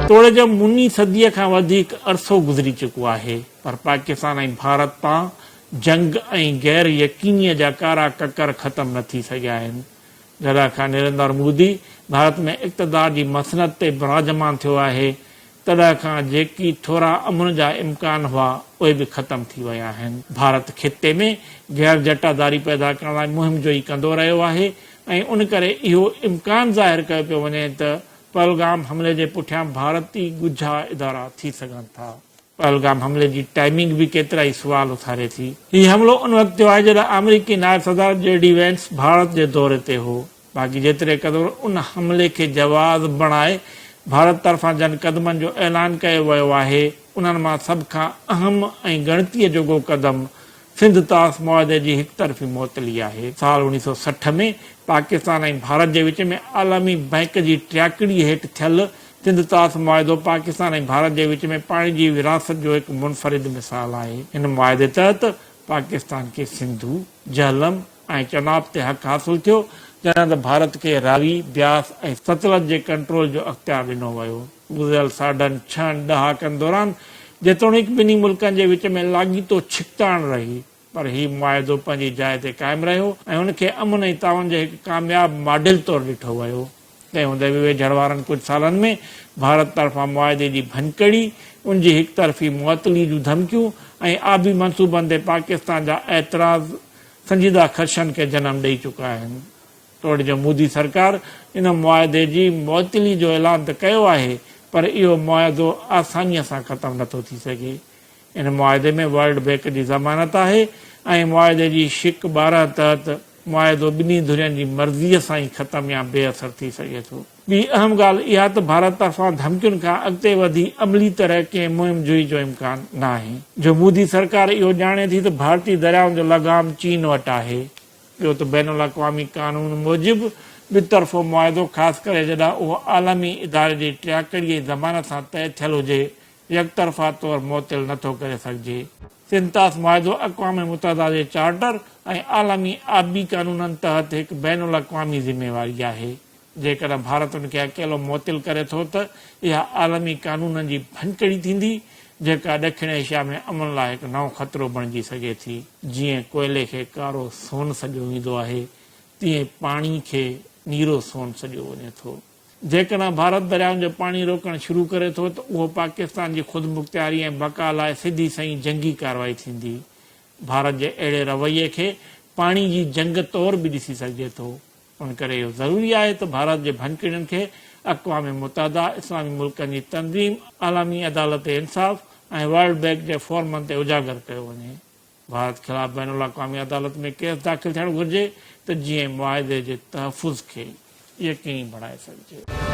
तोड़े जो मुनी सदीअ खां वधीक अरसो गुज़री चुको आहे, पर पाकिस्तान ऐं भारत तां जंग ऐं गैर यकीनीअ जा कारा ककर ख़त्म न थी सघिया आहिनि। जॾहिं खां नरेंद्र मोदी भारत में इक़्तिदार जी मसनत ते विराजमान थियो आहे, तॾहिं खां जेकी थोरा अमन जा इम्कान हुआ उहे बि ख़त्म थी विया आहिनि। भारत खिते में गैर जटादारी पैदा करण लाइ मुहिम जोई कंदो रहियो आहे ऐं उन करे इहो इम्कान ज़ाहिर कयो पियो वञे त पहलगाम हमले जे पुठियां भारती ॻुझा इदारा थी सघनि था। पहलगाम हमले जी टाइमिंग भी केतिरा ई सुवाल उथारे थी। हीउ हमलो उन वक़्तु थियो आहे जॾहिं अमेरिकी नायब सदर JD वैंस भारत जे दौरे ते हो। बाक़ी जेतिरे क़दुरु उन हमले खे जवाब बणाए भारत तरफ़ां जन क़दमनि जो ऐलान कयो वियो आहे, उन्हनि मां सभ खां अहम ऐं गणतीअ जोॻो क़दम सिंध तास मुआहदे जी हिक तरफ़ी मुअतली आहे। साल 1960 में पाकिस्तान ऐं भारत जे विच में आलमी बैंक जी टियाकड़ी हेठि थियल सिंध तास मुआहदो पाकिस्तान ऐं भारत जे विच में पाणी जी विरासत जो हिकु मुनफरिद मिसाल आहे। हिन मुआहदे तहत पाकिस्तान खे सिंधु, झेलम ऐं चनाब ते हक़ हासिल थियो, जॾहिं त भारत खे रावी, ब्यास ऐं सतलज जे कंट्रोल जो अख़्तियार ॾिनो वियो। गुज़िरियल 6.5 ॾहाकनि दौरान जेतोणीकि ॿिन्ही मुल्कनि जे विच में लाॻीतो छिकताण रही, पर हीउ मुआहदो पंहिंजी जाइ ते क़ाइमु रहियो ऐं हुनखे अमन ऐं ताउन जे हिकु कामयाब मॉडल तौरु ॾिठो वियो। तंहिं हूंदे बि वेझड़ वारनि कुझु सालनि में भारत तरफ़ां मुआहदे जी भनकड़ी, उनजी हिक तरफ़ी मुअतली जूं धमकियूं ऐं आबी मनसूबनि ते पाकिस्तान जा ऐतराज़ संजीदा ख़दशनि खे जनमु ॾेई चुका आहिनि। तोड़े जो मोदी सरकार इन मुआहदे जी मुअतली जो ऐलान त कयो आहे, पर इहो मुआहदो आसानीअ सां ख़त्म नथो थी सघे। इन मुआहदे में वर्ल्ड बैंक जी ज़मानत आहे ऐं मुआहदे जी शिक 12 तहत मुआहदो ॿिन्ही धुरियुनि जी मर्ज़ीअ सां ई ख़त्म या बेअसर थी सघे थो। ॿी अहम ॻाल्हि इहा त भारत तरफ़ां धमकियुनि खां अॻिते वधी अमली तरह कंहिं मुहिम जुई जो इम्कान न आहे। जो मोदी सरकार इहो ॼाणे थी त भारतीय दरियाउनि जो लॻाम चीन वटि आहे। ॿियो त बैन अल-अक़वामी कानून मूजिबि ॿितरफ़ो मुआहदो ख़ासि करे जॾहिं उहो आलमी इदारे जी टियाकड़ी ऐं ज़मानत सां तइ थियल हुजे, यकतरफ़ा तौरु मुअतल नथो करे सघिजे। सिंध तास मुआहदो अक़वाम मुतहदा जे चार्टर ऐं आलमी आबी कानूननि तहत हिकु बैन अल-अक़वामी ज़िम्मेवारी आहे। जेकॾहिं भारत उनखे अकेलो मुअतल करे थो त इहा आलमी कानूननि जी भनकड़ी थींदी, जेका ॾखिण एशिया में अमन लाइ हिकु नओं ख़तरो बणिजी सघे थी। जीअं कोयले खे कारो सोन सॼो वेंदो आहे, तीअं पाणी खे नीरो सोन सॼो वञे थो। जेकॾहिं भारत दरियाउनि जो पाणी रोकणु शुरू करे थो त उहो पाकिस्तान जी ख़ुदि मुख़्तियारी ऐं बका लाइ सिधी सही जंगी कार्रवाई थींदी। भारत जे अहिड़े रवैये खे पाणी जी जंग तौरु बि ॾिसी सघिजे थो। उन करे इहो ज़रूरी आहे त भारत जे भनकड़ियुनि खे अक़वाम मुतहदा, इस्लामी मुल्कनि जी तंज़ीम, आलमी अदालत इंसाफ़ ऐं वर्ल्ड बैंक जे फोरमनि ते उजागर कयो वञे। भारत ख़िलाफ़ बैन अल-अक़वामी अदालत में केस दाख़िल थियणु घुरिजे त जीअं मुआहदे जे तहफ़ुज़ खे यकीनी बणाए सघिजे।